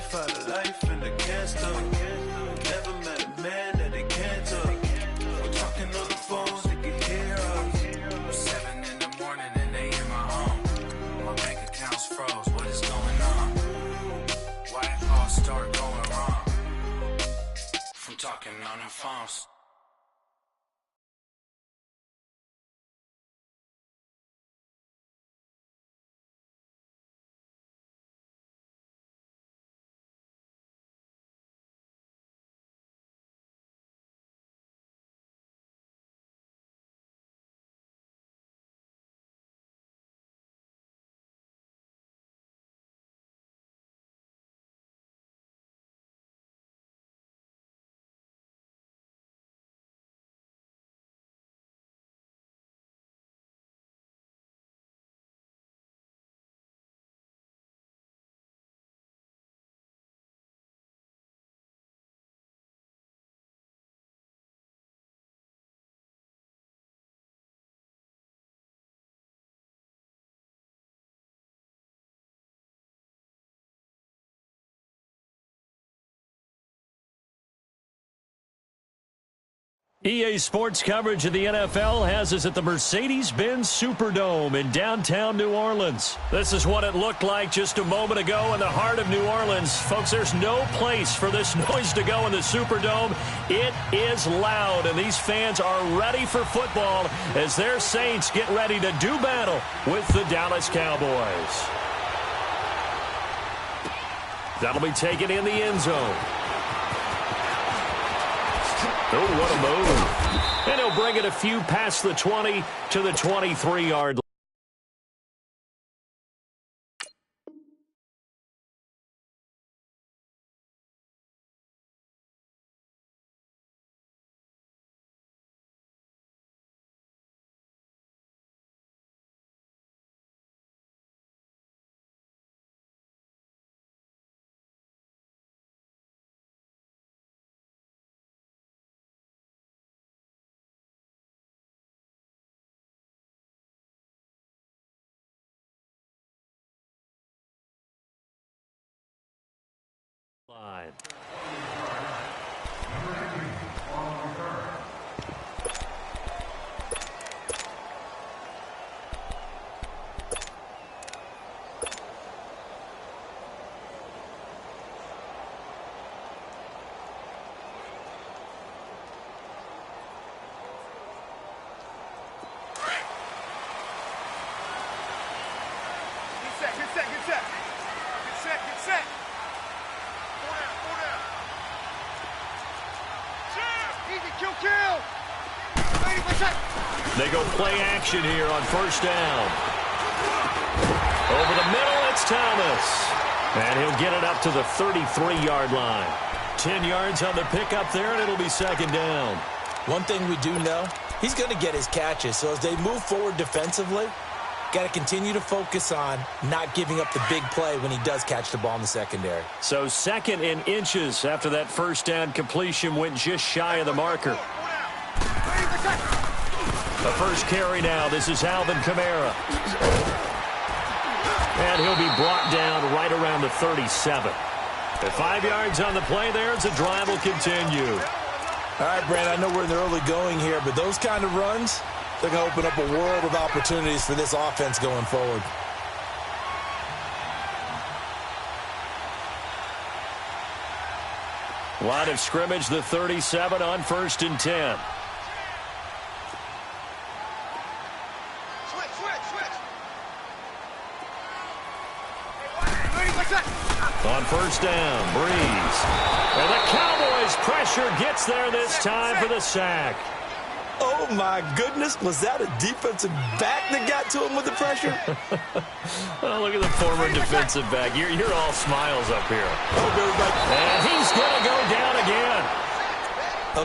fight a life and they can't stop. Never met a man that they can't talk. We're talking on the phones, they can hear us. 7 in the morning and they in my home. My bank account's froze, what is going on? Why it all start going wrong? From talking on the phones. EA Sports coverage of the NFL has us at the Mercedes-Benz Superdome in downtown New Orleans. This is what it looked like just a moment ago in the heart of New Orleans. Folks, there's no place for this noise to go in the Superdome. It is loud, and these fans are ready for football as their Saints get ready to do battle with the Dallas Cowboys. That'll be taken in the end zone. Oh, what a move. And he'll bring it a few past the 20 to the 23-yard line. They go play action here on first down. Over the middle, it's Thomas. And he'll get it up to the 33-yard line. 10 yards on the pickup there, and it'll be second down. One thing we do know, he's going to get his catches. So as they move forward defensively, got to continue to focus on not giving up the big play when he does catch the ball in the secondary. So second in inches after that first down completion went just shy of the marker. The first carry now. This is Alvin Kamara. And he'll be brought down right around the 37. At 5 yards on the play there, as the drive will continue. All right, Brandon, I know we're in the early going here, but those kind of runs, they're going to open up a world of opportunities for this offense going forward. Line of scrimmage, the 37 on 1st and 10. On first down, Breeze. And the Cowboys' pressure gets there this time for the sack. Oh, my goodness. Was that a defensive back that got to him with the pressure? Oh, look at the former defensive back. You're all smiles up here. And he's going to go down again.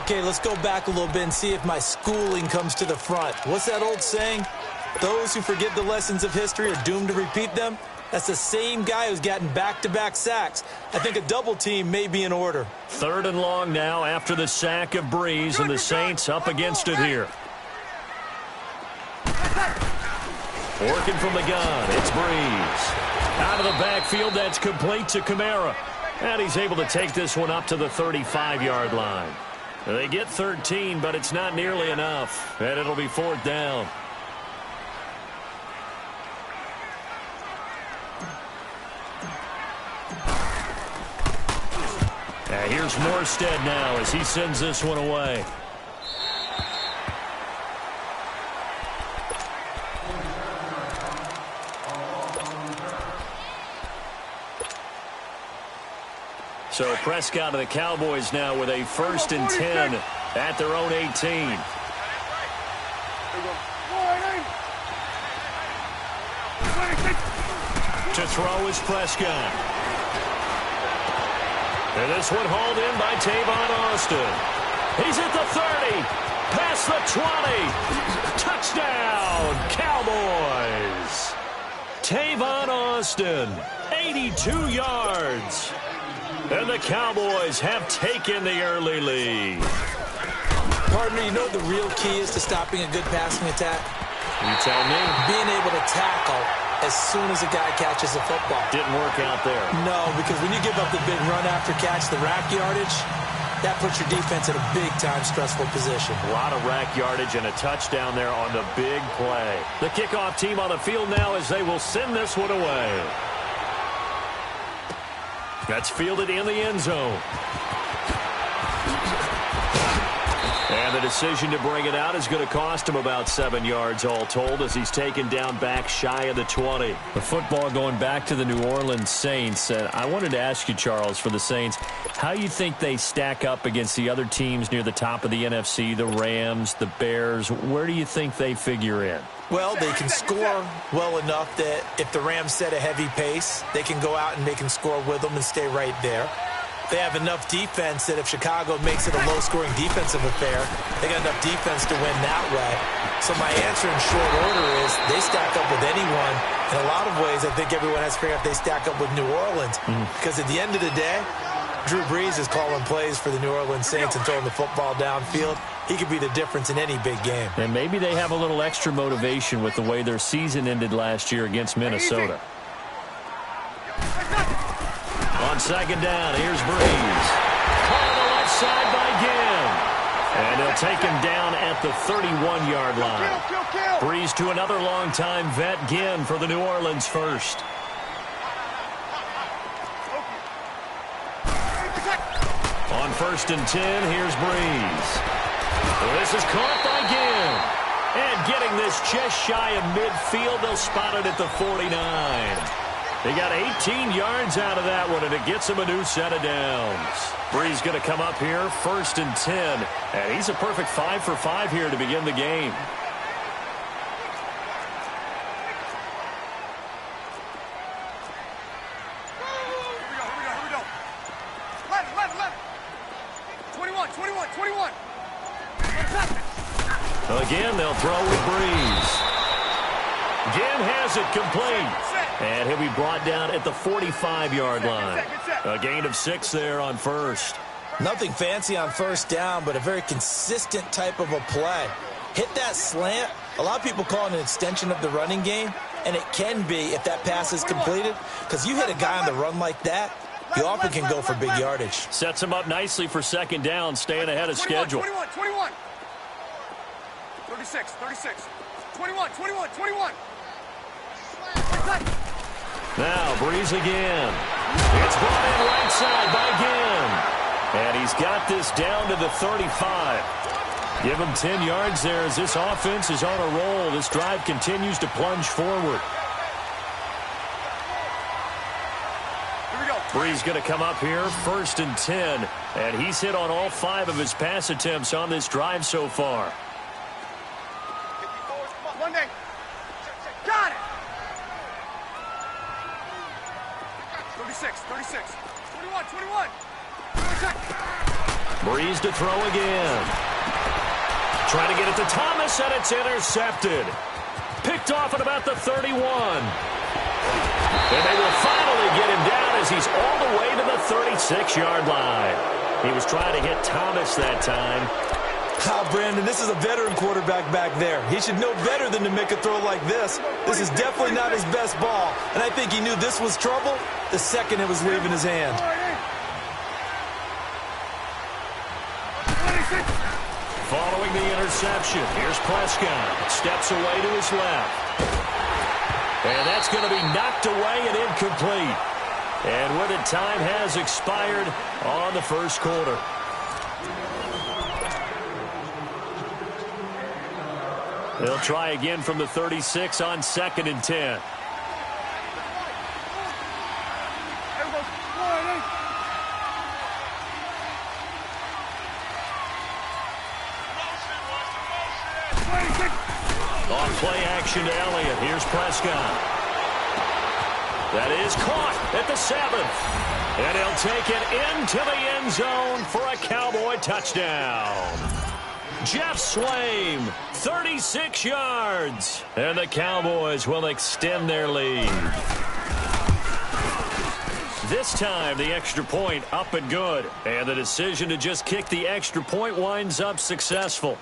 Okay, let's go back a little bit and see if my schooling comes to the front. What's that old saying? Those who forget the lessons of history are doomed to repeat them. That's the same guy who's gotten back-to-back sacks. I think a double team may be in order. 3rd and long now after the sack of Breeze, and the Saints up against it here. Working from the gun, it's Breeze. Out of the backfield, that's complete to Kamara. And he's able to take this one up to the 35-yard line. They get 13, but it's not nearly enough. And it'll be 4th down. And here's Morstead now as he sends this one away. So Prescott of the Cowboys now with a 1st and 10 at their own 18. To throw is Prescott. And this one hauled in by Tavon Austin. He's at the 30. Past the 20. Touchdown, Cowboys. Tavon Austin, 82 yards. And the Cowboys have taken the early lead. Partner, you know what the real key is to stopping a good passing attack? You tell me. Being able to tackle as soon as a guy catches a football. Didn't work out there. No, because when you give up the big run after catch, the rack yardage, that puts your defense in a big-time stressful position. A lot of rack yardage and a touchdown there on the big play. The kickoff team on the field now as they will send this one away. That's fielded in the end zone. And the decision to bring it out is going to cost him about 7 yards all told as he's taken down back shy of the 20. The football going back to the New Orleans Saints. I wanted to ask you, Charles, for the Saints, how you think they stack up against the other teams near the top of the NFC, the Rams, the Bears. Where do you think they figure in? Well, they can score well enough that if the Rams set a heavy pace, they can go out and they can score with them and stay right there. They have enough defense that if Chicago makes it a low-scoring defensive affair, they got enough defense to win that way. So my answer in short order is they stack up with anyone. In a lot of ways, I think everyone has to figure out they stack up with New Orleans. Because at the end of the day, Drew Brees is calling plays for the New Orleans Saints and throwing the football downfield. He could be the difference in any big game. And maybe they have a little extra motivation with the way their season ended last year against Minnesota. On 2nd down, here's Brees. Caught on the left side by Ginn. And he'll take him down at the 31-yard line. Brees to another long-time vet, Ginn, for the New Orleans first. On 1st and 10, here's Brees. This is caught by Ginn. And getting this just shy of midfield, they'll spot it at the 49. They got 18 yards out of that one, and it gets him a new set of downs. Brees going to come up here, 1st and 10. And he's a perfect 5 for 5 here to begin the game. Here we go. 11. 21. Again, they'll throw with Brees. Ginn has it complete. And he'll be brought down at the 45-yard line. A gain of 6 there on first. Nothing fancy on 1st down, but a very consistent type of a play. Hit that slant. A lot of people call it an extension of the running game, and it can be if that pass is completed, because you hit a guy on the run like that, you often can go for big yardage. Sets him up nicely for 2nd down, staying ahead of schedule. 21. 36. 21. Now, Brees again. It's brought in right side by Ginn. And he's got this down to the 35. Give him 10 yards there as this offense is on a roll. This drive continues to plunge forward. Here we go. Brees going to come up here, 1st and 10. And he's hit on all 5 of his pass attempts on this drive so far. Monday. Got it. 36. 21. Brees to throw again. Trying to get it to Thomas, and it's intercepted. Picked off at about the 31. And they will finally get him down as he's all the way to the 36-yard line. He was trying to hit Thomas that time. Brandon, this is a veteran quarterback back there. He should know better than to make a throw like this. This is definitely not his best ball, and I think he knew this was trouble the second it was leaving his hand. Following the interception, here's Prescott. Steps away to his left. And that's going to be knocked away and incomplete. And with it, time has expired on the first quarter. They'll try again from the 36 on 2nd and 10. On play action to Elliott. Here's Prescott. That is caught at the 7th. And he'll take it into the end zone for a Cowboy touchdown. Jeff Swaim, 36 yards. And the Cowboys will extend their lead. This time, the extra point up and good. And the decision to just kick the extra point winds up successful.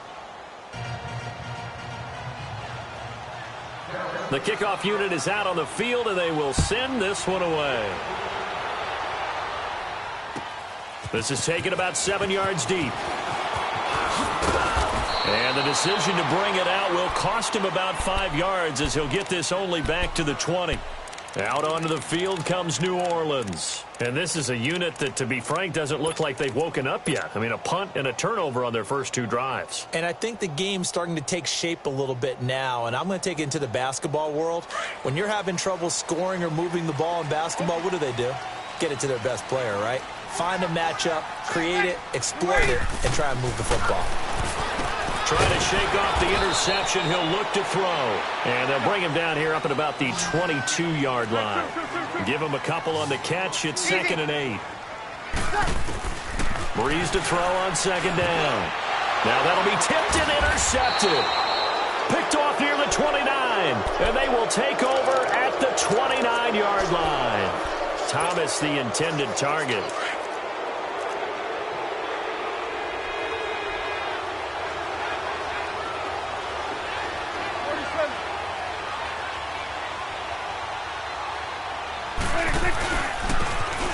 The kickoff unit is out on the field, and they will send this one away. This is taken about 7 yards deep. And the decision to bring it out will cost him about 5 yards as he'll get this only back to the 20. Out onto the field comes New Orleans. And this is a unit that, to be frank, doesn't look like they've woken up yet. I mean, a punt and a turnover on their first 2 drives. And I think the game's starting to take shape a little bit now. And I'm going to take it into the basketball world. When you're having trouble scoring or moving the ball in basketball, what do? Get it to their best player, right? Find a matchup, create it, exploit it, and try and move the football. Trying to shake off the interception. He'll look to throw. And they'll bring him down here up at about the 22-yard line. Give him a couple on the catch. It's 2nd and 8. Breeze to throw on 2nd down. Now that'll be tipped and intercepted. Picked off near the 29. And they will take over at the 29-yard line. Thomas, the intended target.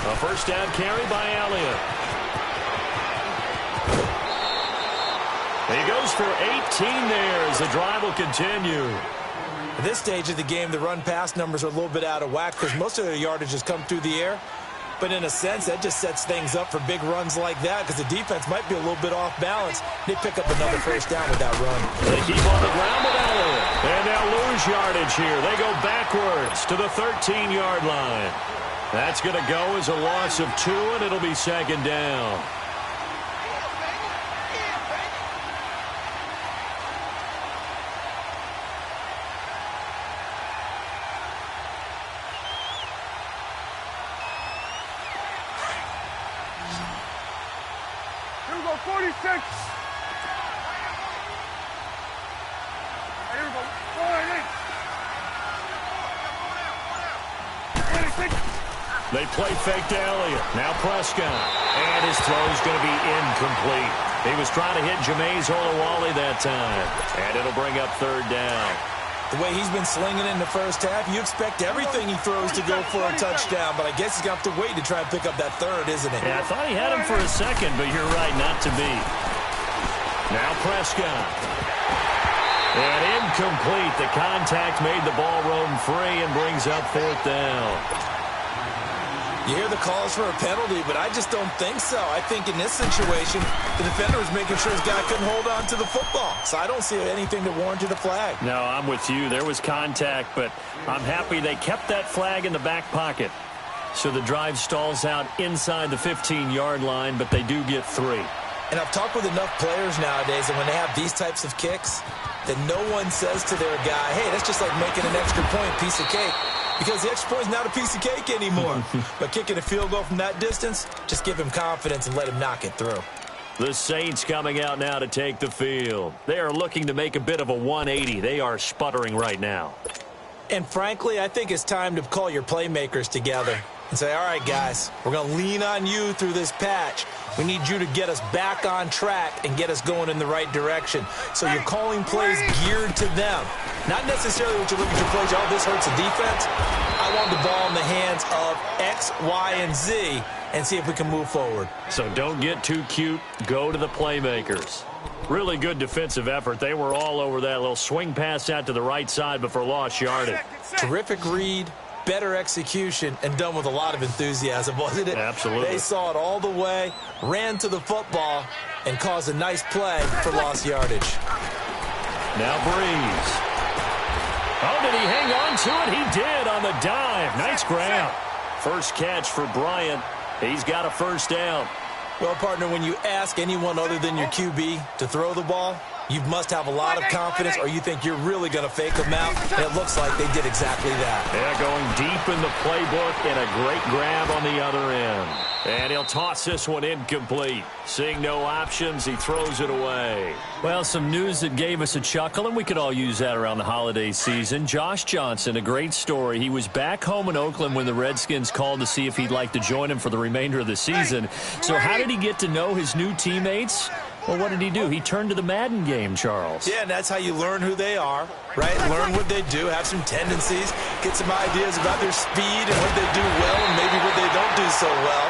A first down carry by Elliott. He goes for 18 there as the drive will continue. At this stage of the game, the run-pass numbers are a little bit out of whack because most of their yardage has come through the air. But in a sense, that just sets things up for big runs like that because the defense might be a little bit off balance. They pick up another first down with that run. They keep on the ground with Elliott. And they'll lose yardage here. They go backwards to the 13-yard line. That's going to go as a loss of 2, and it'll be 2nd down. Here we go, 46. Here we go, 48. 26. They play fake to Elliott. Now Prescott. And his throw's going to be incomplete. He was trying to hit Jameis Olawale that time. And it'll bring up 3rd down. The way he's been slinging in the first half, you expect everything he throws to go for a touchdown. But I guess he's going to have to wait to try and pick up that 3rd, isn't it? Yeah, I thought he had him for a second, but you're right, not to be. Now Prescott. And incomplete. The contact made the ball roam free and brings up 4th down. You hear the calls for a penalty, but I just don't think so. I think in this situation, the defender was making sure his guy couldn't hold on to the football. So I don't see anything that warranted a flag. No, I'm with you. There was contact, but I'm happy they kept that flag in the back pocket. So the drive stalls out inside the 15-yard line, but they do get 3. And I've talked with enough players nowadays that when they have these types of kicks, that no one says to their guy, hey, that's just like making an extra point, piece of cake. Because the extra point is not a piece of cake anymore. But kicking a field goal from that distance, just give him confidence and let him knock it through. The Saints coming out now to take the field. They are looking to make a bit of a 180. They are sputtering right now. And frankly, I think it's time to call your playmakers together and say, all right, guys, we're going to lean on you through this patch. We need you to get us back on track and get us going in the right direction. So you're calling plays geared to them. Not necessarily what you look at your plays, oh, this hurts the defense. I I want the ball in the hands of X, Y, and Z and see if we can move forward. So don't get too cute. Go to the playmakers. Really good defensive effort. They were all over that little swing pass out to the right side before lost yardage. Terrific read, better execution, and done with a lot of enthusiasm, wasn't it? Absolutely. They saw it all the way, ran to the football, and caused a nice play for lost yardage. Now Breeze. Oh, did he hang on to it? He did on the dive. Nice grab. First catch for Bryant. He's got a first down. Well, partner, when you ask anyone other than your QB to throw the ball, you must have a lot of confidence or you think you're really going to fake them out. And it looks like they did exactly that. Yeah, going deep in the playbook and a great grab on the other end. And he'll toss this one incomplete. Seeing no options, he throws it away. Well, some news that gave us a chuckle, and we could all use that around the holiday season. Josh Johnson, a great story. He was back home in Oakland when the Redskins called to see if he'd like to join him for the remainder of the season. So how did he get to know his new teammates? Well, what did he do? He turned to the Madden game, Charles. Yeah, and that's how you learn who they are, right? Learn what they do, have some tendencies, get some ideas about their speed and what they do well and maybe what they don't do so well.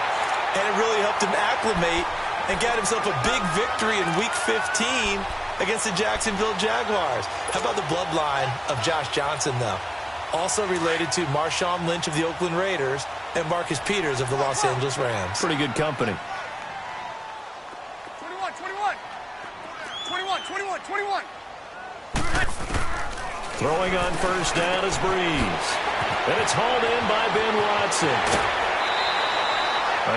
And it really helped him acclimate and got himself a big victory in Week 15 against the Jacksonville Jaguars. How about the bloodline of Josh Johnson, though? Also related to Marshawn Lynch of the Oakland Raiders and Marcus Peters of the Los Angeles Rams. Pretty good company. 21. Throwing on first down is Breeze. And it's hauled in by Ben Watson.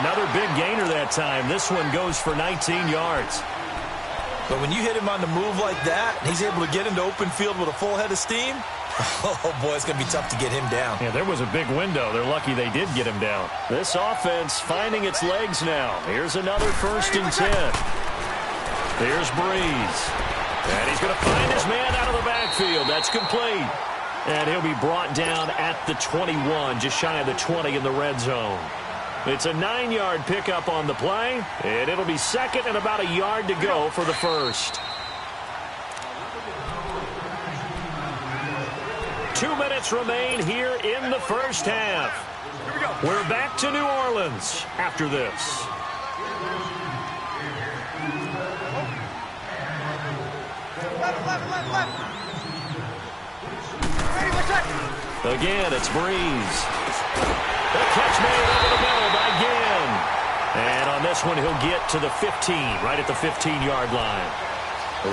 Another big gainer that time. This one goes for 19 yards. But when you hit him on the move like that, and he's able to get into open field with a full head of steam, oh, boy, it's going to be tough to get him down. Yeah, there was a big window. They're lucky they did get him down. This offense finding its legs now. Here's another 1st and 10. Here's Breeze. And he's going to find his man out of the backfield. That's complete. And he'll be brought down at the 21, just shy of the 20 in the red zone. It's a 9-yard pickup on the play, and it'll be second and about a yard to go for the first. 2 minutes remain here in the first half. We're back to New Orleans after this. Again, it's Breeze. The catch made over the middle by Ginn. And on this one, he'll get to the 15, right at the 15-yard line.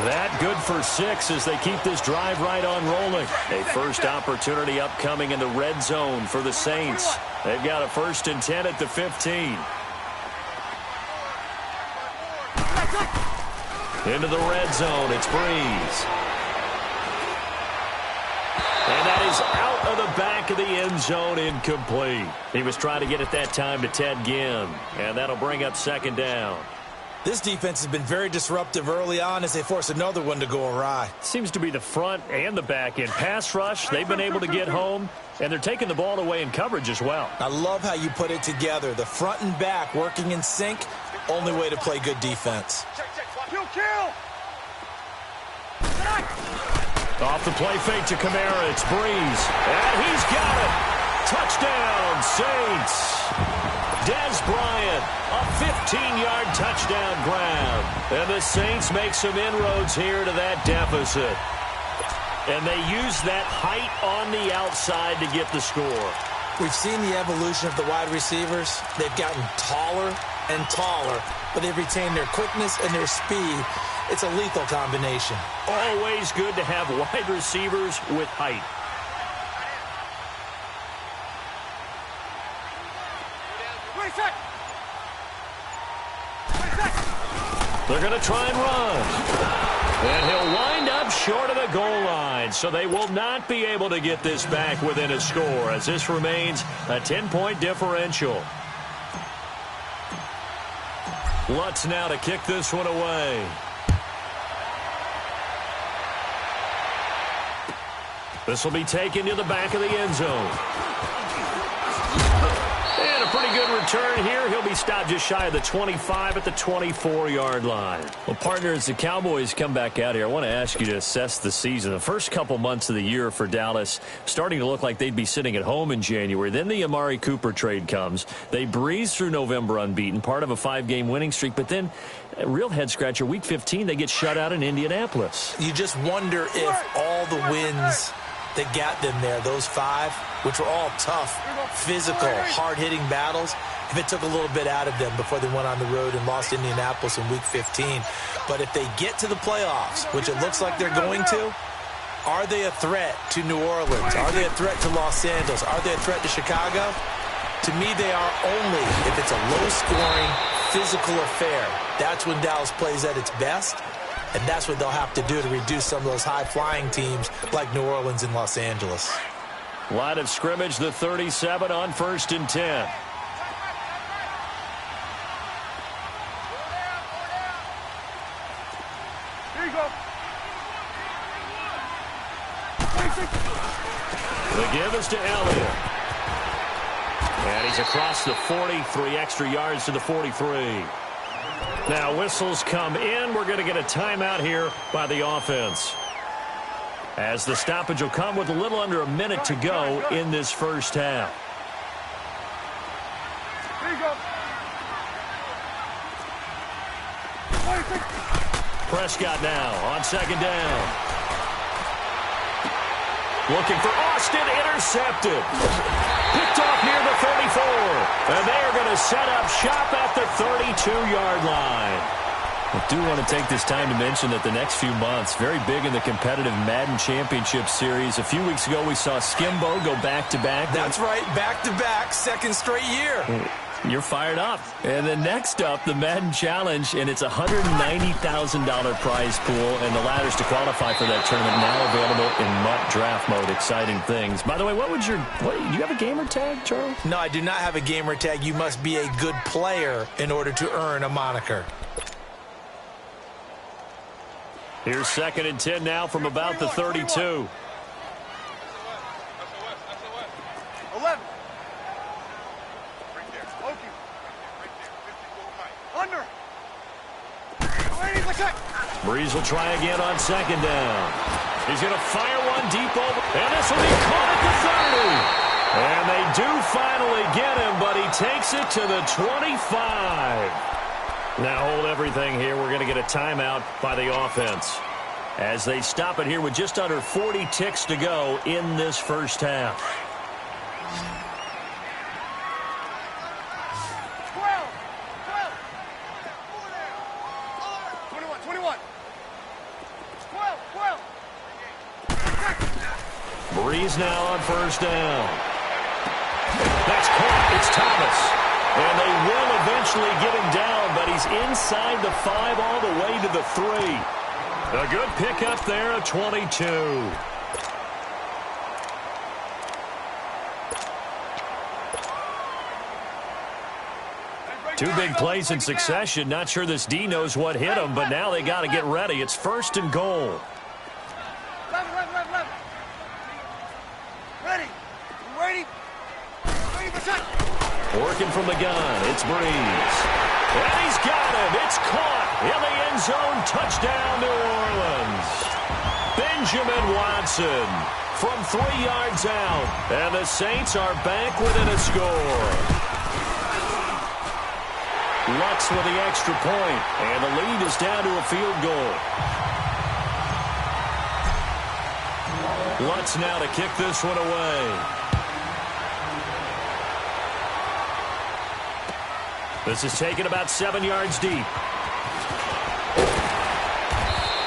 That good for 6 as they keep this drive right on rolling. A first opportunity upcoming in the red zone for the Saints. They've got a 1st and 10 at the 15. Into the red zone, it's Breeze. And that is out of the back of the end zone, incomplete. He was trying to get it that time to Ted Ginn, and that'll bring up 2nd down. This defense has been very disruptive early on as they force another one to go awry. Seems to be the front and the back end. Pass rush, they've been able to get home, and they're taking the ball away in coverage as well. I love how you put it together. The front and back working in sync, only way to play good defense. Kill! Off the play fake to Kamara, it's Breeze. And he's got it. Touchdown, Saints. Dez Bryant, a 15-yard touchdown grab. And the Saints make some inroads here to that deficit. And they use that height on the outside to get the score. We've seen the evolution of the wide receivers. They've gotten taller and taller, but they've retained their quickness and their speed. It's a lethal combination. Always good to have wide receivers with height. They're going to try and run. And he'll wind up short of the goal line, so they will not be able to get this back within a score as this remains a 10-point differential. Lutz now to kick this one away. This will be taken to the back of the end zone. And a pretty good return here. He'll be stopped just shy of the 25 at the 24-yard line. Well, partner, as the Cowboys come back out here, I want to ask you to assess the season. The first couple months of the year for Dallas starting to look like they'd be sitting at home in January. Then the Amari Cooper trade comes. They breeze through November unbeaten, part of a 5-game winning streak. But then, a real head-scratcher, Week 15, they get shut out in Indianapolis. You just wonder if all the wins that got them there, those 5, which were all tough, physical, hard-hitting battles, if it took a little bit out of them before they went on the road and lost Indianapolis in Week 15. But if they get to the playoffs, which it looks like they're going to, are they a threat to New Orleans? Are they a threat to Los Angeles? Are they a threat to Chicago? To me, they are only if it's a low-scoring, physical affair. That's when Dallas plays at its best. And that's what they'll have to do to reduce some of those high-flying teams like New Orleans and Los Angeles. Line of scrimmage, the 37 on 1st and 10. Here you go. The give is to Elliott. And he's across the 40, 3 extra yards to the 43. Now whistles come in. We're going to get a timeout here by the offense, as the stoppage will come with a little under a minute to go in this first half. Here you go. Prescott now on 2nd down. Looking for Austin, intercepted. Picked off near the 34. And they are going to set up shop at the 32-yard line. I do want to take this time to mention that the next few months, very big in the competitive Madden Championship Series. A few weeks ago, we saw Skimbo go back-to-back. That's right, back-to-back, second straight year. You're fired up. And then next up, the Madden Challenge, and it's a $190,000 prize pool, and the ladders to qualify for that tournament now available in MUT draft mode. Exciting things. By the way, do you have a gamer tag, Charles? No, I do not have a gamer tag. You must be a good player in order to earn a moniker. Here's 2nd and 10 now from about the 32. 11. Under. Breeze will try again on 2nd down. He's going to fire one deep over, and this will be caught at the 30. And they do finally get him, but he takes it to the 25. Now hold everything here. We're going to get a timeout by the offense, as they stop it here with just under 40 ticks to go in this first half. 21. Breeze now on 1st down. That's caught. It's Thomas. And they will eventually get him down, but he's inside the 5 all the way to the 3. A good pickup there, a 22. Two big plays in succession. Not sure this D knows what hit him, but now they got to get ready. It's 1st and goal. Working from the gun, it's Breeze. And he's got him. It's caught in the end zone. Touchdown, New Orleans. Benjamin Watson from 3 yards out. And the Saints are back within a score. Lutz with the extra point. And the lead is down to a field goal. Lutz now to kick this one away. This is taken about 7 yards deep.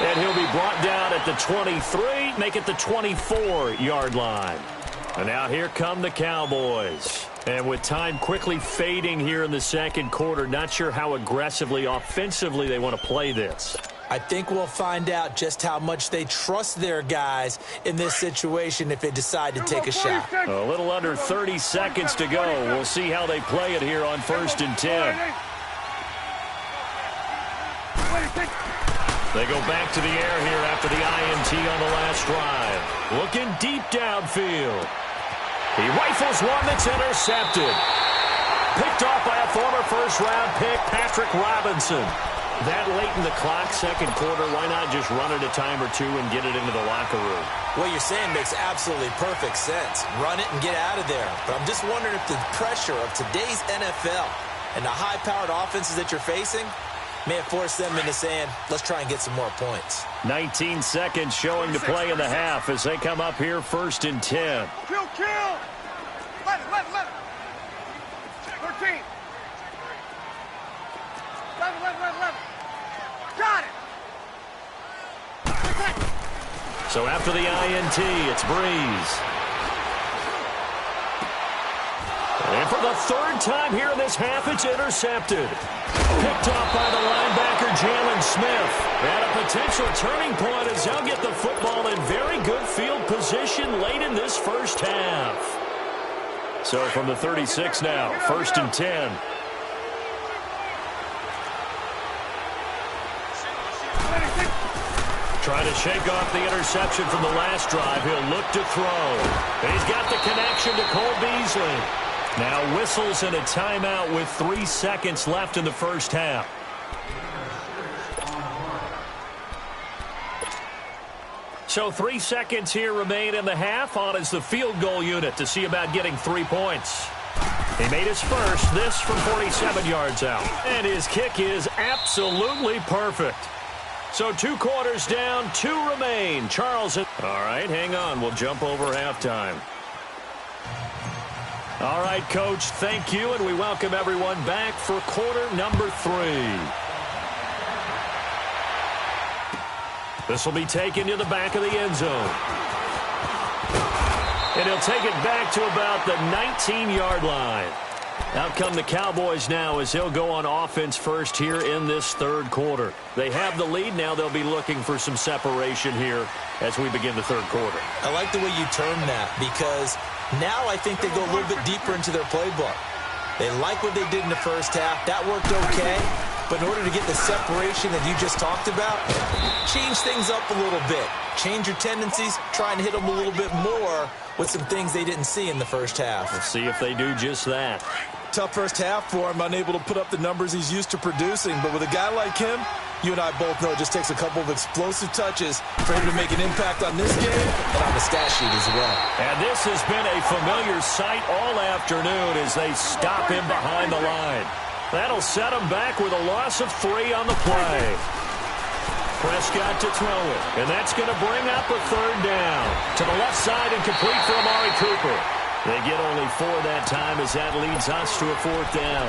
And he'll be brought down at the 23, make it the 24-yard line. And now here come the Cowboys. And with time quickly fading here in the second quarter, not sure how aggressively, offensively they want to play this. I think we'll find out just how much they trust their guys in this situation if they decide to take a shot. A little under 30 seconds to go. We'll see how they play it here on 1st and 10. They go back to the air here after the INT on the last drive. Looking deep downfield. He rifles one that's intercepted. Picked off by a former first-round pick, Patrick Robinson. That late in the clock, second quarter, why not just run it a time or two and get it into the locker room? What you're saying makes absolutely perfect sense. Run it and get out of there. But I'm just wondering if the pressure of today's NFL and the high-powered offenses that you're facing may have forced them into saying, let's try and get some more points. 19 seconds showing to play in the half as they come up here 1st and 10. Kill! Let it! 13. 11. Got it! So after the INT, it's Breeze. And for the third time here in this half, it's intercepted. Picked off by the linebacker, Jalen Smith. And a potential turning point as they'll get the football in very good field position late in this first half. So from the 36 now, 1st and 10. Trying to shake off the interception from the last drive. He'll look to throw. And he's got the connection to Cole Beasley. Now whistles and a timeout with 3 seconds left in the first half. So 3 seconds here remain in the half. On is the field goal unit to see about getting 3 points. He made his first, this from 47 yards out. And his kick is absolutely perfect. So 2 quarters down, 2 remain. Charles. All right, hang on. We'll jump over halftime. All right, Coach, thank you, and we welcome everyone back for quarter number 3. This will be taken to the back of the end zone. And he'll take it back to about the 19-yard line. Out come the Cowboys now as they'll go on offense first here in this third quarter. They have the lead. Now they'll be looking for some separation here as we begin the third quarter. I like the way you term that because now I think they go a little bit deeper into their playbook. They like what they did in the first half. That worked okay. But in order to get the separation that you just talked about, change things up a little bit. Change your tendencies. Try and hit them a little bit more with some things they didn't see in the first half. We'll see if they do just that. Tough first half for him, unable to put up the numbers he's used to producing. But with a guy like him, you and I both know it just takes a couple of explosive touches for him to make an impact on this game and on the stat sheet as well. And this has been a familiar sight all afternoon as they stop him behind the line. That'll set him back with a loss of 3 on the play. Prescott to throw it, and that's going to bring up a third down. To the left side and complete for Amari Cooper. They get only 4 that time as that leads us to a 4th down.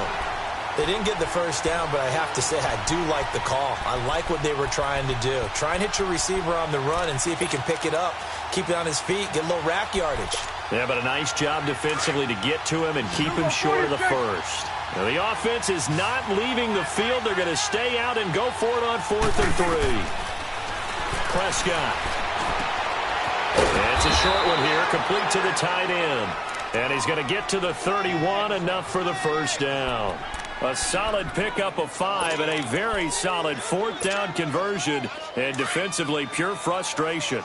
They didn't get the first down, but I have to say I do like the call. I like what they were trying to do. Try and hit your receiver on the run and see if he can pick it up, keep it on his feet, get a little rack yardage. Yeah, but a nice job defensively to get to him and keep him short of the first. Now, the offense is not leaving the field. They're going to stay out and go for it on 4th and 3. Prescott. It's a short one here, complete to the tight end. And he's going to get to the 31, enough for the first down. A solid pickup of 5 and a very solid 4th down conversion. And defensively, pure frustration.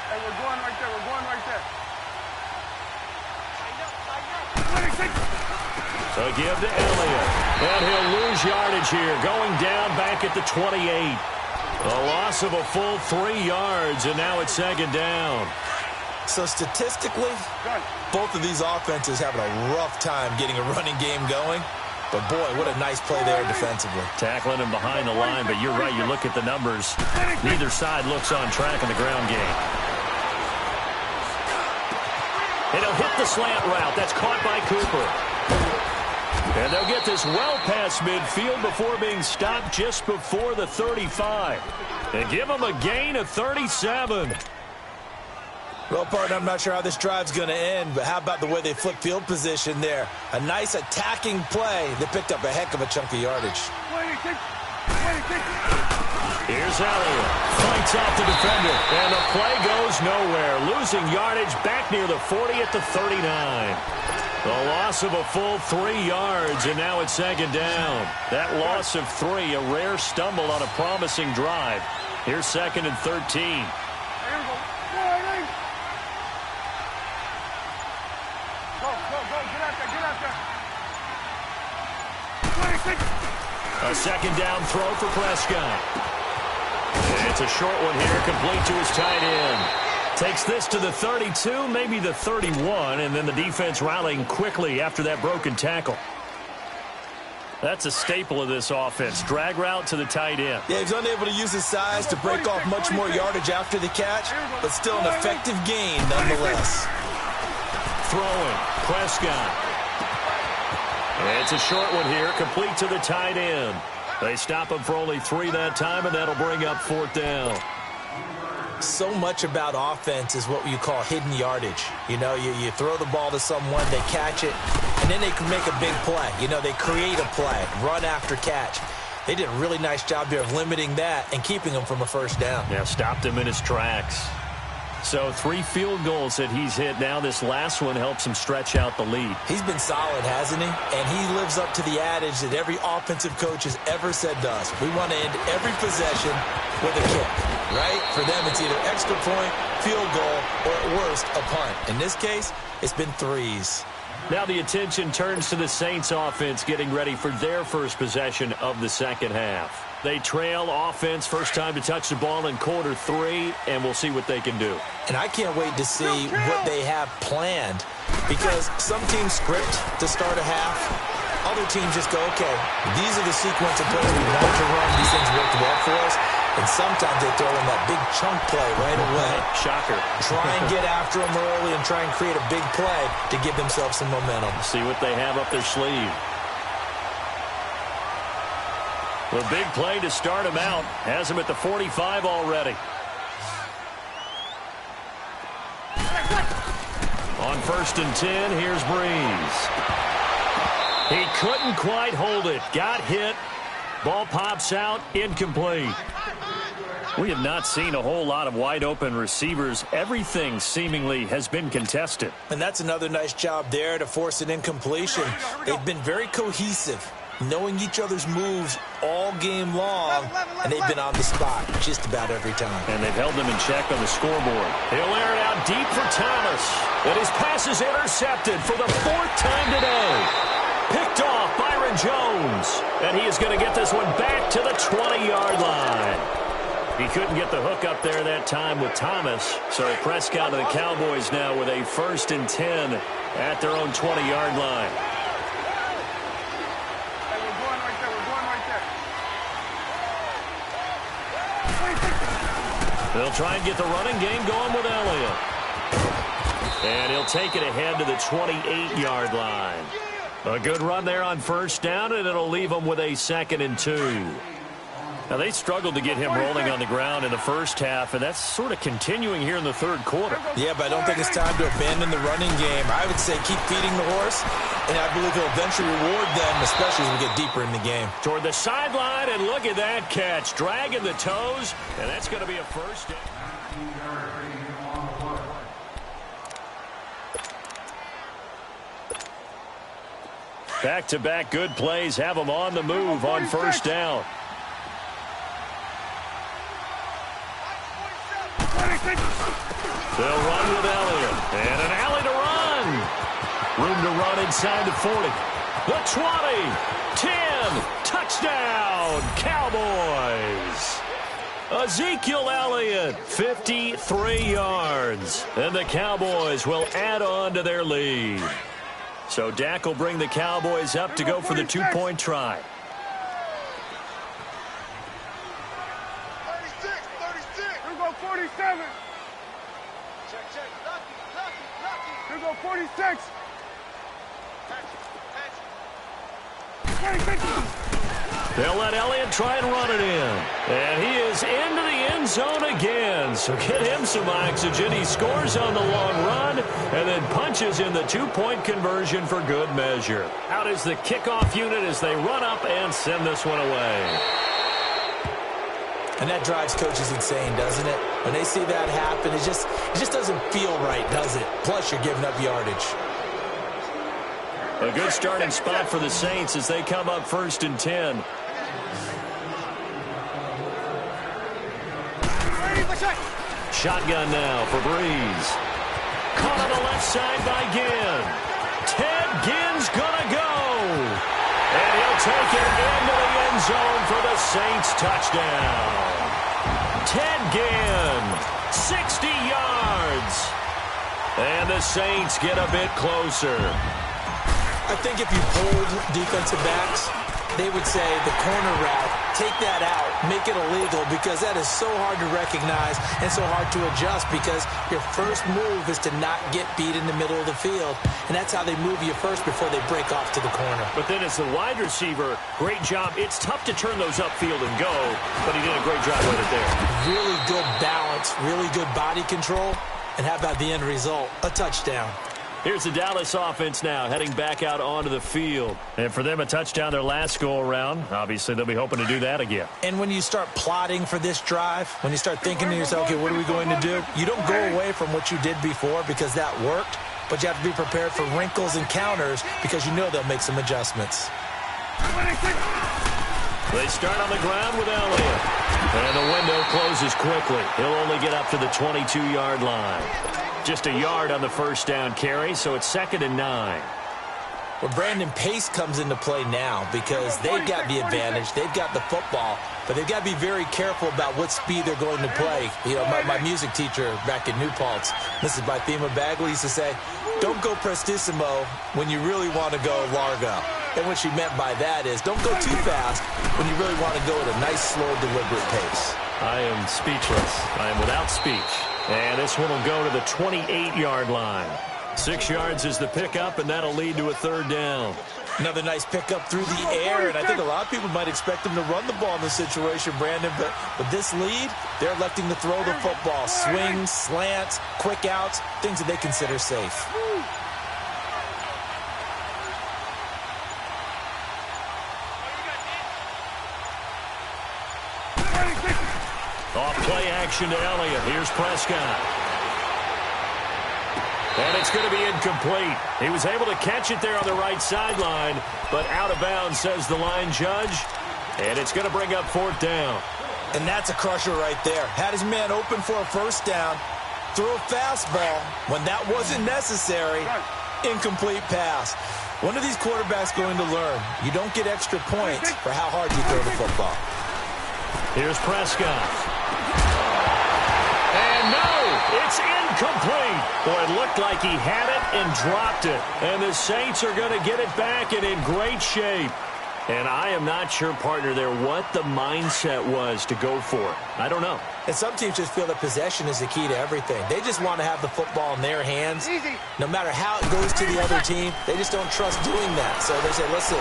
Hey, we're going right there. So give to Elliott. And he'll lose yardage here. Going down back at the 28. A loss of a full 3 yards, and now it's 2nd down. So statistically, both of these offenses having a rough time getting a running game going. But, boy, what a nice play there defensively. Tackling him behind the line, but you're right. You look at the numbers. Neither side looks on track in the ground game. And he'll hit the slant route. That's caught by Cooper. And they'll get this well past midfield before being stopped just before the 35. And give them a gain of 37. Well, partner, I'm not sure how this drive's going to end, but how about the way they flip field position there? A nice attacking play that picked up a heck of a chunk of yardage. Here's Elliott. Fights off the defender. And the play goes nowhere. Losing yardage back near the 40 at the 39. A loss of a full 3 yards, and now it's 2nd down. That loss of 3, a rare stumble on a promising drive. Here's 2nd and 13. A second down throw for Prescott. It's a short one here, complete to his tight end. Takes this to the 32, maybe the 31, and then the defense rallying quickly after that broken tackle. That's a staple of this offense. Drag route to the tight end. Yeah, he's unable to use his size to break off much more yardage after the catch, but still an effective gain nonetheless. Throwing, Prescott. It's a short one here, complete to the tight end. They stop him for only 3 that time, and that'll bring up 4th down. So much about offense is what you call hidden yardage. You know, you throw the ball to someone, they catch it, and then they can make a big play. You know, they create a play, run after catch. They did a really nice job here of limiting that and keeping him from a first down. Yeah, stopped him in his tracks. So 3 field goals that he's hit now. This last one helps him stretch out the lead. He's been solid, hasn't he? And he lives up to the adage that every offensive coach has ever said to us. We want to end every possession with a kick, right? For them, it's either extra point, field goal, or at worst, a punt. In this case, it's been 3s. Now the attention turns to the Saints offense getting ready for their first possession of the second half. They trail offense, first time to touch the ball in quarter 3, and we'll see what they can do. And I can't wait to see what they have planned, because some teams script to start a half. Other teams just go, okay, these are the sequence of plays we want to run. These things work well for us. And sometimes they throw in that big chunk play right away. Shocker. Try and get after them early and try and create a big play to give themselves some momentum. See what they have up their sleeve. The big play to start him out. Has him at the 45 already. On 1st and 10, here's Breeze. He couldn't quite hold it. Got hit. Ball pops out. Incomplete. We have not seen a whole lot of wide-open receivers. Everything seemingly has been contested. And that's another nice job there to force an incompletion. They've been very cohesive, knowing each other's moves all game long, and they've been on the spot just about every time. And they've held them in check on the scoreboard. He'll air it out deep for Thomas. And his pass is intercepted for the 4th time today. Picked off Byron Jones. And he is going to get this one back to the 20-yard line. He couldn't get the hook up there that time with Thomas. So Prescott and the Cowboys now with a 1st and 10 at their own 20-yard line. They'll try and get the running game going with Elliott. And he'll take it ahead to the 28-yard line. A good run there on 1st down, and it'll leave them with a 2nd and 2. Now, they struggled to get him rolling on the ground in the first half, and that's sort of continuing here in the 3rd quarter. Yeah, but I don't think it's time to abandon the running game. I would say keep feeding the horse, and I believe he'll eventually reward them, especially as we get deeper in the game. Toward the sideline, and look at that catch. Dragging the toes, and that's going to be a 1st down. Back-to-back good plays have them on the move on 1st down. They'll run with Elliott. And an alley to run. Room to run inside the 40. The 20. 10. Touchdown, Cowboys. Ezekiel Elliott, 53 yards. And the Cowboys will add on to their lead. So Dak will bring the Cowboys up to go for the 2-point try. 36. Here we go, 47. Check. Lucky. Here we go, 46. 26. They'll let Elliott try and run it in. And he is into the end zone again. So get him some oxygen. He scores on the long run and then punches in the 2-point conversion for good measure. Out is the kickoff unit as they run up and send this one away. And that drives coaches insane, doesn't it? When they see that happen, it just doesn't feel right, does it? Plus, you're giving up yardage. A good starting spot for the Saints as they come up 1st and 10. Shotgun now for Breeze. Caught on the left side by Ginn. Ted McGinn's gonna go. And he'll take it into the end zone for the Saints touchdown. Ted Ginn, 60 yards. And the Saints get a bit closer. I think if you polled defensive backs, they would say the corner route, take that out, make it illegal, because that is so hard to recognize and so hard to adjust, because your first move is to not get beat in the middle of the field, and that's how they move you first before they break off to the corner. But then as the wide receiver, great job. It's tough to turn those upfield and go, but he did a great job with it there. Really good balance, really good body control, and how about the end result? A touchdown. Here's the Dallas offense now, heading back out onto the field. And for them, a touchdown their last go-around. Obviously, they'll be hoping to do that again. And when you start plotting for this drive, when you start thinking to yourself, okay, what are we going to do? You don't go away from what you did before because that worked, but you have to be prepared for wrinkles and counters because you know they'll make some adjustments. They start on the ground with Elliott. And the window closes quickly. He'll only get up to the 22-yard line. Just a yard on the first down carry, so it's 2nd and 9. Well, Brandon, pace comes into play now because they've got the advantage. They've got the football, but they've got to be very careful about what speed they're going to play. You know, my music teacher back in New Paltz, Mrs. Bythema Bagley, used to say, don't go prestissimo when you really want to go largo. And what she meant by that is don't go too fast when you really want to go at a nice, slow, deliberate pace. I am speechless. I am without speech. And this one will go to the 28-yard line. 6 yards is the pickup, and that'll lead to a 3rd down. Another nice pickup through the air, and I think a lot of people might expect them to run the ball in this situation, Brandon, but with this lead, they're electing to throw the football. Swings, slants, quick outs, things that they consider safe. Off play action to Elliott. Here's Prescott. And it's going to be incomplete. He was able to catch it there on the right sideline, but out of bounds, says the line judge. And it's going to bring up 4th down. And that's a crusher right there. Had his man open for a first down, threw a fastball when that wasn't necessary. Incomplete pass. One of these quarterbacks going to learn, you don't get extra points for how hard you throw the football. Here's Prescott. And no, it's incomplete. Boy, it looked like he had it and dropped it. And the Saints are going to get it back and in great shape. And I am not sure, partner, there what the mindset was to go for it. I don't know. And some teams just feel that possession is the key to everything. They just want to have the football in their hands. No matter how it goes to the other team, they just don't trust doing that. So they say, listen,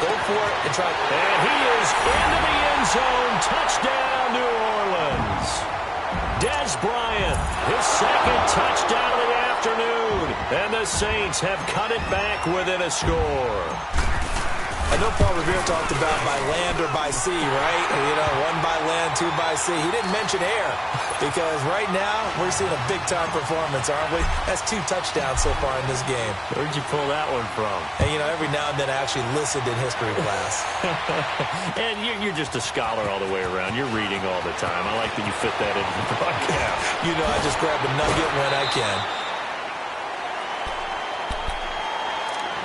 go for it and try. And he is into the end zone. Touchdown, New Orleans. Dez Bryant, his 2nd touchdown of the afternoon. And the Saints have cut it back within a score. I know Paul Revere talked about by land or by sea, right? You know, 1 by land, 2 by sea. He didn't mention air because right now we're seeing a big-time performance, aren't we? That's 2 touchdowns so far in this game. Where'd you pull that one from? And, you know, every now and then I actually listened in history class. And you're just a scholar all the way around. You're reading all the time. I like that you fit that into the broadcast. You know, I just grab a nugget when I can.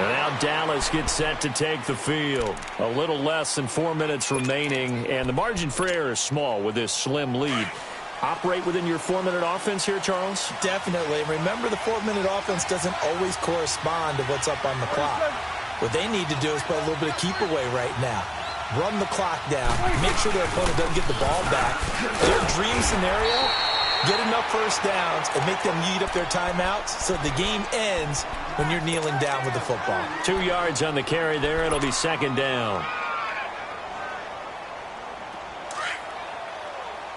And now Dallas gets set to take the field. A little less than 4 minutes remaining, and the margin for error is small with this slim lead. Operate within your 4-minute offense here, Charles? Definitely. Remember, the 4-minute offense doesn't always correspond to what's up on the clock. What they need to do is play a little bit of keep away right now. Run the clock down. Make sure their opponent doesn't get the ball back. Their dream scenario, get enough first downs and make them eat up their timeouts so the game ends when you're kneeling down with the football. 2 yards on the carry there. It'll be 2nd down.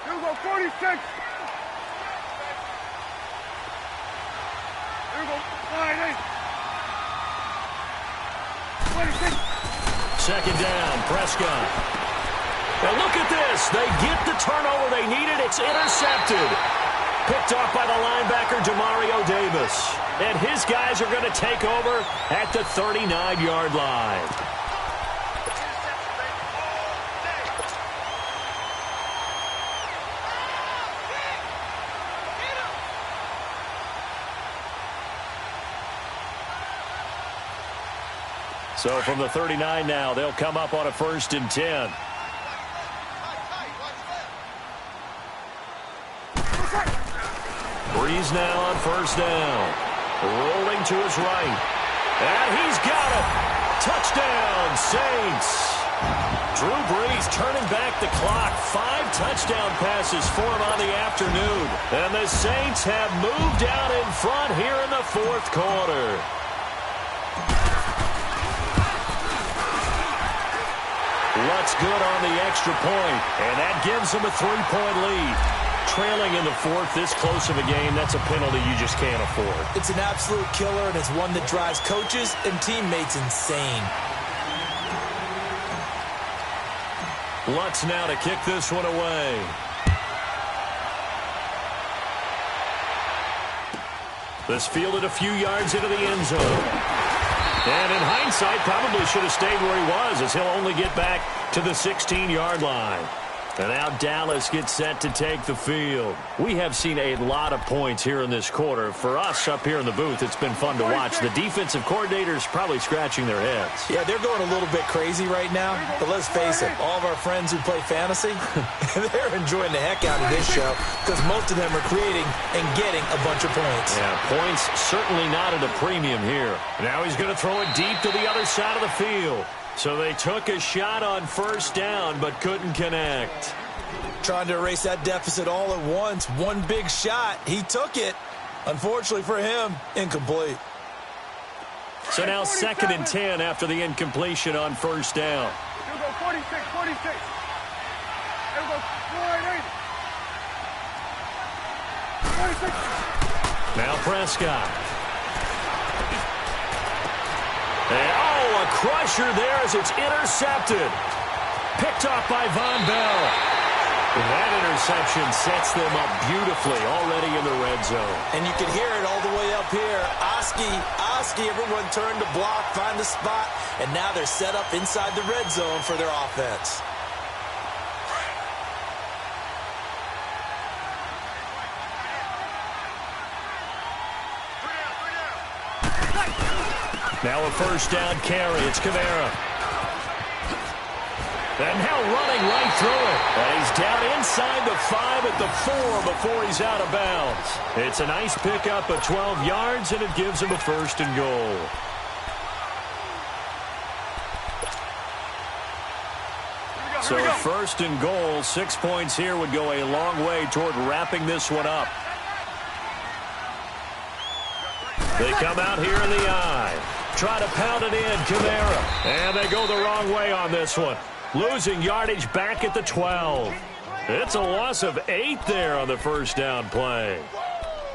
Here we go, 46. Here we go, 9-8. 26. 2nd down, Prescott. And look at this. They get the turnover they needed. It's intercepted. Picked off by the linebacker, Demario Davis. And his guys are going to take over at the 39-yard line. So from the 39 now, they'll come up on a 1st and 10. Breeze now on 1st down. Rolling to his right. And he's got it. Touchdown, Saints. Drew Brees turning back the clock. 5 touchdown passes for him on the afternoon. And the Saints have moved out in front here in the 4th quarter. Lutz good on the extra point, and that gives him a 3-point lead. Trailing in the 4th, this close of a game, that's a penalty you just can't afford. It's an absolute killer, and it's one that drives coaches and teammates insane. Lutz now to kick this one away. This fielded a few yards into the end zone. And in hindsight, probably should have stayed where he was, as he'll only get back to the 16-yard line. And now Dallas gets set to take the field. We have seen a lot of points here in this quarter. For us up here in the booth, it's been fun to watch. The defensive coordinators probably scratching their heads. Yeah, they're going a little bit crazy right now. But let's face it, all of our friends who play fantasy, they're enjoying the heck out of this show because most of them are creating and getting a bunch of points. Yeah, points certainly not at a premium here. Now he's going to throw it deep to the other side of the field. So they took a shot on 1st down, but couldn't connect. Trying to erase that deficit all at once. One big shot. He took it. Unfortunately for him, incomplete. So now 2nd and 10 after the incompletion on 1st down. Here we go, 46, 46. Here we go, 488. 46. Now Prescott. And, a crusher there as it's intercepted. Picked off by Von Bell. And that interception sets them up beautifully already in the red zone. And you can hear it all the way up here. Oski, everyone turned to block, find the spot, and now they're set up inside the red zone for their offense. Now a 1st down carry. It's Kamara. And now running right through it. And he's down inside the 5 at the 4 before he's out of bounds. It's a nice pickup of 12 yards, and it gives him a 1st and goal. So 1st and goal, 6 points here would go a long way toward wrapping this one up. They come out here in the eye. Try to pound it in, Kamara. And they go the wrong way on this one. Losing yardage back at the 12. It's a loss of 8 there on the 1st down play.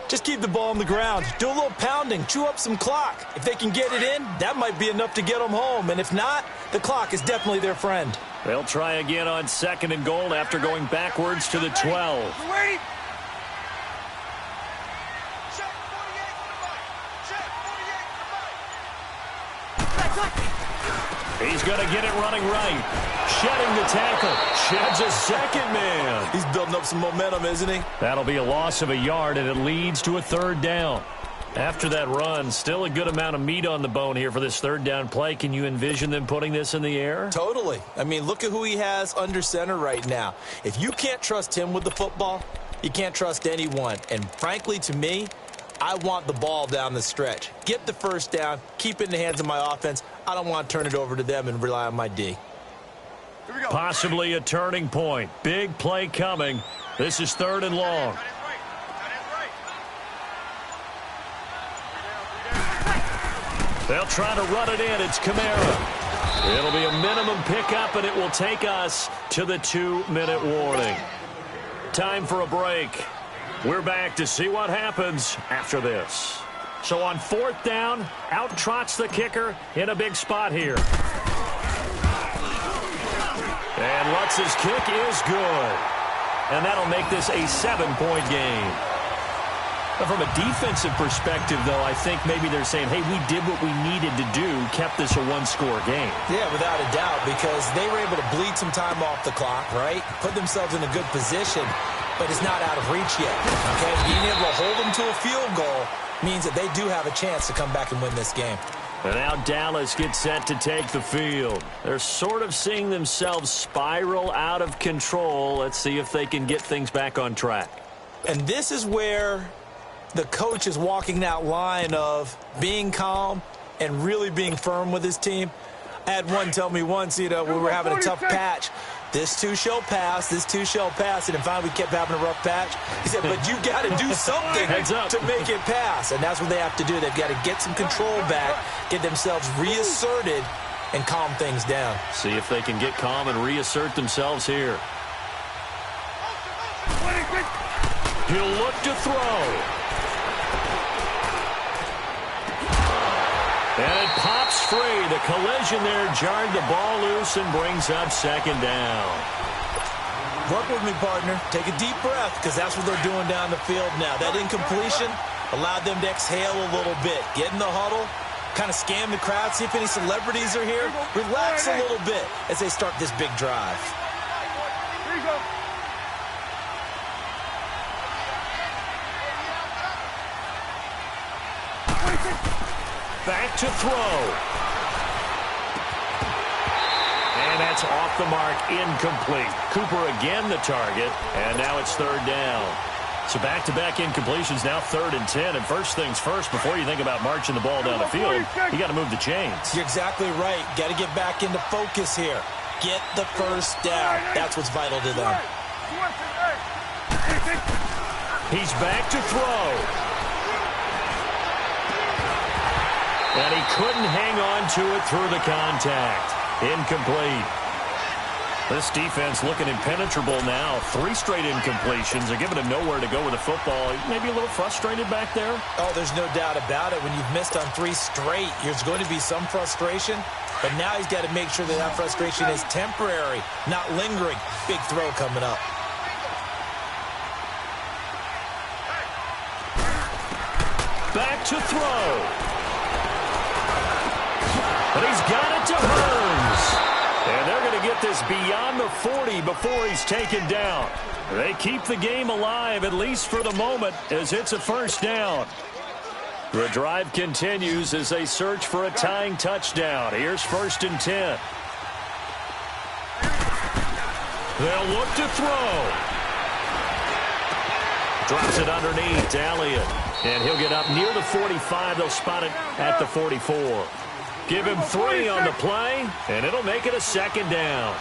Just keep the ball on the ground. Do a little pounding. Chew up some clock. If they can get it in, that might be enough to get them home. And if not, the clock is definitely their friend. They'll try again on 2nd and goal after going backwards to the 12. He's going to get it running right. Shedding the tackle. Sheds a 2nd man. He's building up some momentum, isn't he? That'll be a loss of a yard, and it leads to a 3rd down. After that run, still a good amount of meat on the bone here for this 3rd down play. Can you envision them putting this in the air? Totally. I mean, look at who he has under center right now. If you can't trust him with the football, you can't trust anyone. And frankly, to me, I want the ball down the stretch. Get the 1st down, keep it in the hands of my offense. I don't want to turn it over to them and rely on my D. Possibly a turning point. Big play coming. This is 3rd and long. They'll try to run it in. It's Kamara. It'll be a minimum pickup, and it will take us to the 2-minute warning. Time for a break. We're back to see what happens after this. So on 4th down, out trots the kicker in a big spot here. And Lutz's kick is good. And that'll make this a 7-point game. But from a defensive perspective, though, I think maybe they're saying, hey, we did what we needed to do, kept this a 1-score game. Yeah, without a doubt, because they were able to bleed some time off the clock, right? Put themselves in a good position, but it's not out of reach yet, okay? Being able to hold them to a field goal means that they do have a chance to come back and win this game. And now Dallas gets set to take the field. They're sort of seeing themselves spiral out of control. Let's see if they can get things back on track. And this is where the coach is walking that line of being calm and really being firm with his team. I had one tell me once, we were having a tough patch. This too shall pass, this too shall pass. And then finally we kept having a rough patch. He said, but you got to do something to make it pass. And that's what they have to do. They've got to get some control back, get themselves reasserted, and calm things down. See if they can get calm and reassert themselves here. He'll look to throw. And it pops free. The collision there jarred the ball loose and brings up second down. Work with me, partner. Take a deep breath, because that's what they're doing down the field now. That incompletion allowed them to exhale a little bit. Get in the huddle, kind of scan the crowd, see if any celebrities are here. Relax a little bit as they start this big drive. Here you go. Back to throw. And that's off the mark, incomplete. Cooper again the target, and now it's third down. So back-to-back incompletions, now 3rd and 10. And first things first, before you think about marching the ball down the field, you got to move the chains. You're exactly right. Got to get back into focus here. Get the first down. That's what's vital to them. He's back to throw. And he couldn't hang on to it through the contact. Incomplete. This defense looking impenetrable now. 3 straight incompletions. They're giving him nowhere to go with the football. Maybe a little frustrated back there? Oh, there's no doubt about it. When you've missed on 3 straight, there's going to be some frustration. But now he's got to make sure that frustration is temporary, not lingering. Big throw coming up. Back to throw. But he's got it to Burns. And they're going to get this beyond the 40 before he's taken down. They keep the game alive, at least for the moment, as it's a first down. The drive continues as they search for a tying touchdown. Here's 1st and 10. They'll look to throw. Drops it underneath to Elliott. And he'll get up near the 45. They'll spot it at the 44. Give him 3 on the play, and it'll make it a 2nd down.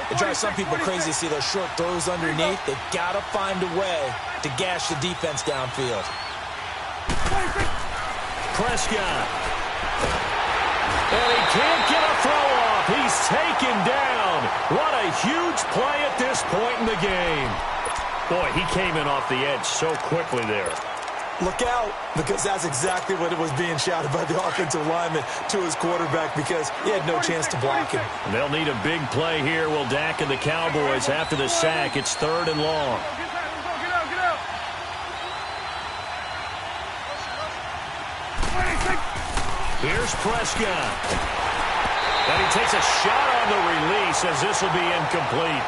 It drives some people crazy to see those short throws underneath. They've got to find a way to gash the defense downfield. Prescott. And he can't get a throw off. He's taken down. What a huge play at this point in the game. Boy, he came in off the edge so quickly there. Look out, because that's exactly what it was being shouted by the offensive lineman to his quarterback, because he had no chance to block him. They'll need a big play here, will Dak and the Cowboys after the sack. It's 3rd and long. Here's Prescott. And he takes a shot on the release as this will be incomplete.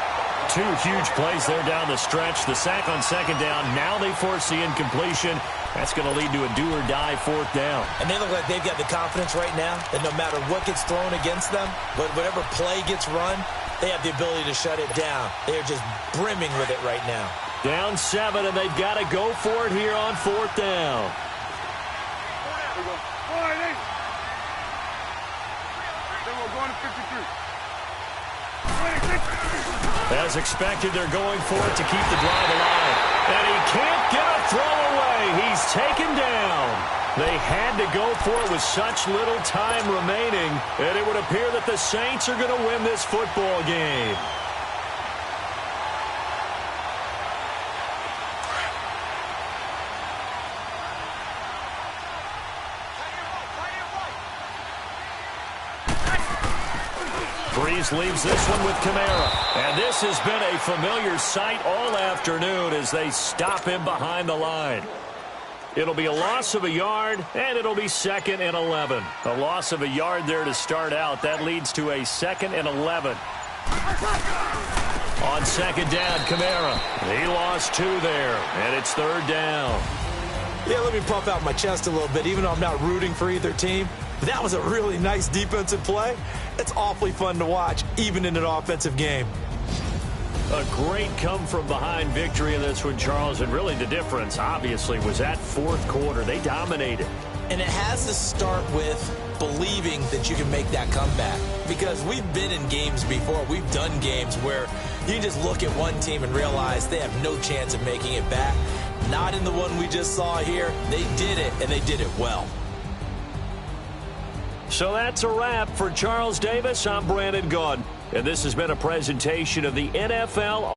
2 huge plays there down the stretch. The sack on 2nd down. Now they force the incompletion. That's going to lead to a do-or-die 4th down. And they look like they've got the confidence right now that no matter what gets thrown against them, whatever play gets run, they have the ability to shut it down. They're just brimming with it right now. Down 7, and they've got to go for it here on 4th down. As expected, they're going for it to keep the drive alive. And he can't get a throw away. He's taken down. They had to go for it with such little time remaining, and it would appear that the Saints are going to win this football game. Breeze leaves this one with Kamara. And this has been a familiar sight all afternoon as they stop him behind the line. It'll be a loss of a yard, and it'll be 2nd and 11. A loss of a yard there to start out. That leads to a 2nd and 11. On 2nd down, Kamara. He lost 2 there, and it's 3rd down. Yeah, let me puff out my chest a little bit. Even though I'm not rooting for either team, That was a really nice defensive play. It's awfully fun to watch, even in an offensive game. A great come-from-behind victory in this one, Charles, and really the difference, obviously, was that fourth quarter. They dominated. And it has to start with believing that you can make that comeback. Because we've been in games before. We've done games where you just look at one team and realize they have no chance of making it back. Not in the one we just saw here. They did it, and they did it well. So that's a wrap for Charles Davis. I'm Brandon Gaudin, and this has been a presentation of the NFL.